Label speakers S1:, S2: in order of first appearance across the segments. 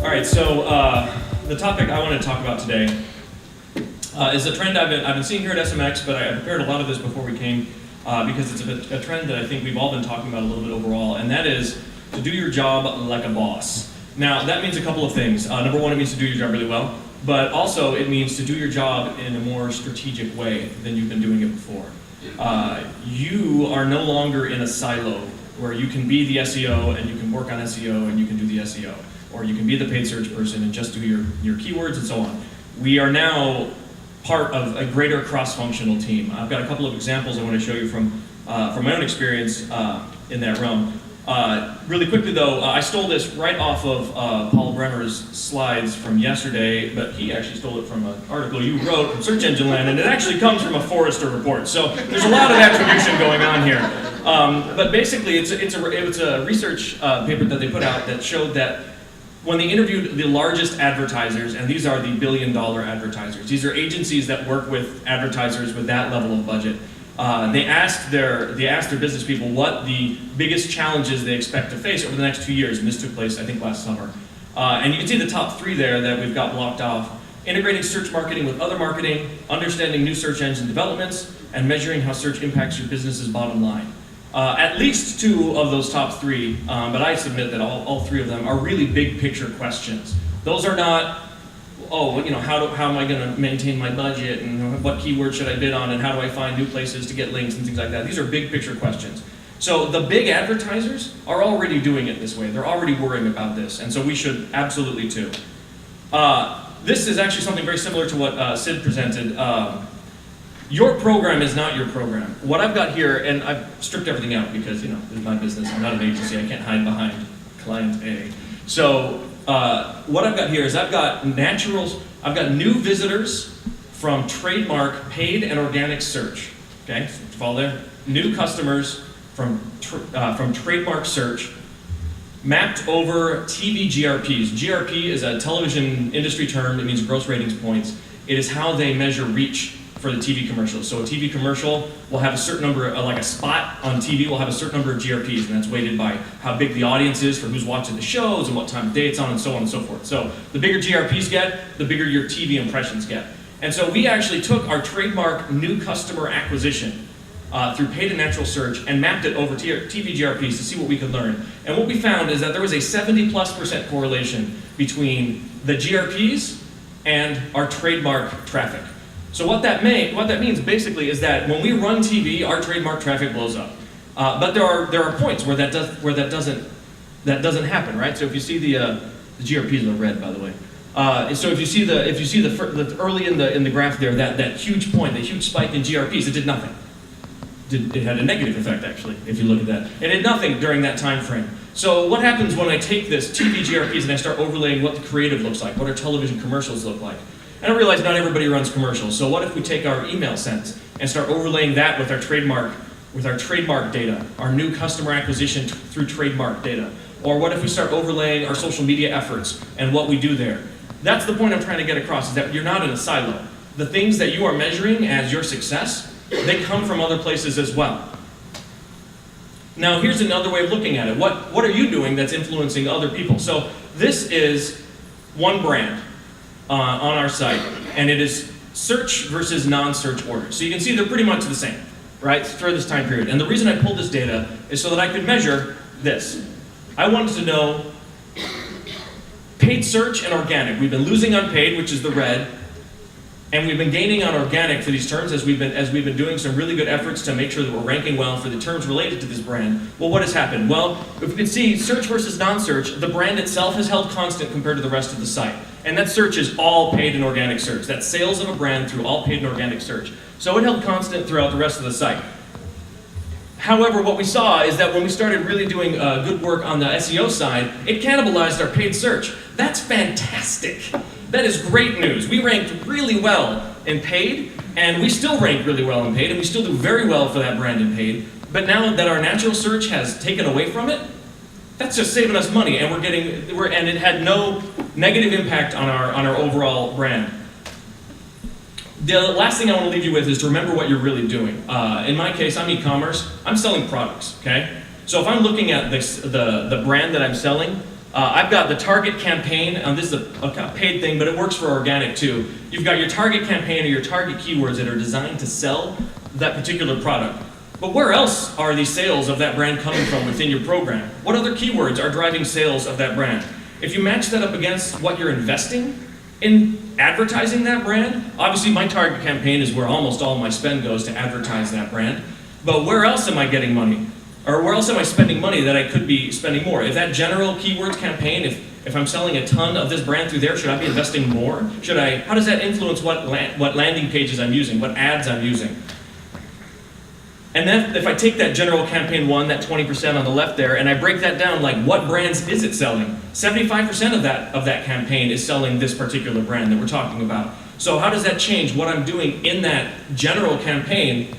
S1: All right, so the topic I want to talk about today is a trend I've been seeing here at SMX, but I prepared a lot of this before we came because it's a trend that I think we've all been talking about a little bit overall, and that is to do your job like a boss. Now, that means a couple of things. Number one, it means to do your job really well, but also it means to do your job in a more strategic way than you've been doing it before. You are no longer in a silo where you can be the SEO and you can work on SEO and you can do the SEO, or you can be the paid search person and just do your keywords and so on. We are now part of a greater cross-functional team. I've got a couple of examples I want to show you from my own experience in that realm. Really quickly though, I stole this right off of Paul Bremer's slides from yesterday, but he actually stole it from an article you wrote from Search Engine Land, and it actually comes from a Forrester report. So there's a lot of attribution going on here. But basically, it's a research paper that they put out that showed that when they interviewed the largest advertisers, and these are the billion-dollar advertisers, these are agencies that work with advertisers with that level of budget. They asked their business people what the biggest challenges they expect to face over the next 2 years, and this took place, I think, last summer. And you can see the top three there that we've got blocked off: integrating search marketing with other marketing, understanding new search engine developments, and measuring how search impacts your business's bottom line. At least two of those top three, but I submit that all three of them are really big picture questions. Those are not, oh, you know, how am I going to maintain my budget, and what keywords should I bid on, and how do I find new places to get links and things like that. These are big picture questions. So the big advertisers are already doing it this way. They're already worrying about this, and so we should absolutely too. This is actually something very similar to what Sid presented. Your program is not your program. What I've got here, and I've stripped everything out because, you know, this is my business. I'm not an agency. I can't hide behind client A. So what I've got here is I've got new visitors from trademark, paid, and organic search. Okay, so follow there. New customers from trademark search, mapped over TV GRPs. GRP is a television industry term. It means gross ratings points. It is how they measure reach for the TV commercials. So a TV commercial will have a certain number, like a spot on TV will have a certain number of GRPs, and that's weighted by how big the audience is for who's watching the shows and what time of day it's on, and so on and so forth. So the bigger GRPs get, the bigger your TV impressions get. And so we actually took our trademark new customer acquisition through paid and natural search and mapped it over TV GRPs to see what we could learn. And what we found is that there was a 70+% correlation between the GRPs and our trademark traffic. So what that means basically is that when we run TV, our trademark traffic blows up. But there are points where that doesn't happen, right? So if you see the GRPs are red, by the way. So if you see the early in the graph there, that huge point, the huge spike in GRPs, it did nothing. It had a negative effect, actually, if you look at that. It did nothing during that time frame. So what happens when I take this TV GRPs and I start overlaying what the creative looks like, what our television commercials look like? And I realize not everybody runs commercials. So what if we take our email sends and start overlaying that with our trademark data, our new customer acquisition through trademark data? Or what if we start overlaying our social media efforts and what we do there? That's the point I'm trying to get across, is that you're not in a silo. The things that you are measuring as your success, they come from other places as well. Now here's another way of looking at it. What are you doing that's influencing other people? So this is one brand on our site, and it is search versus non-search orders. So you can see they're pretty much the same, right, for this time period. And the reason I pulled this data is so that I could measure this. I wanted to know paid search and organic. We've been losing on paid, which is the red, and we've been gaining on organic for these terms as we've been doing some really good efforts to make sure that we're ranking well for the terms related to this brand. Well, what has happened? Well, if you can see, search versus non-search, the brand itself has held constant compared to the rest of the site. And that search is all paid and organic search. That's sales of a brand through all paid and organic search. So it held constant throughout the rest of the site. However, what we saw is that when we started really doing good work on the SEO side, it cannibalized our paid search. That's fantastic. That is great news. We ranked really well in paid, and we still rank really well in paid, and we still do very well for that brand in paid. But now that our natural search has taken away from it, that's just saving us money, and and it had no negative impact on our overall brand. The last thing I want to leave you with is to remember what you're really doing. In my case, I'm e-commerce. I'm selling products, okay? So if I'm looking at the brand that I'm selling, I've got the target campaign, this is a paid thing, but it works for organic too. You've got your target campaign or your target keywords that are designed to sell that particular product. But where else are these sales of that brand coming from within your program? What other keywords are driving sales of that brand? If you match that up against what you're investing in advertising that brand, obviously my target campaign is where almost all my spend goes to advertise that brand. But where else am I getting money? Or where else am I spending money that I could be spending more? If that general keywords campaign, if I'm selling a ton of this brand through there, should I be investing more? How does that influence what landing pages I'm using, what ads I'm using? And then if I take that general campaign one, that 20% on the left there, and I break that down, like what brands is it selling? 75% of that campaign is selling this particular brand that we're talking about. So how does that change what I'm doing in that general campaign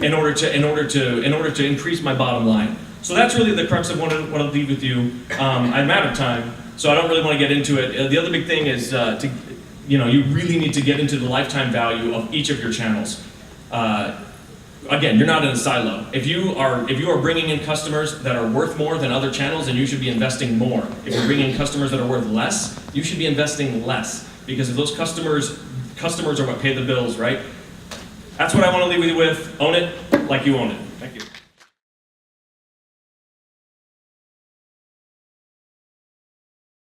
S1: in order to increase my bottom line? So that's really the crux of what I'll leave with you. I'm out of time, so I don't really want to get into it. The other big thing is you really need to get into the lifetime value of each of your channels. Again, you're not in a silo. If you are bringing in customers that are worth more than other channels, then you should be investing more. If you're bringing in customers that are worth less, you should be investing less, because if those customers are what pay the bills, right? That's what I want to leave you with. Own it like you own it.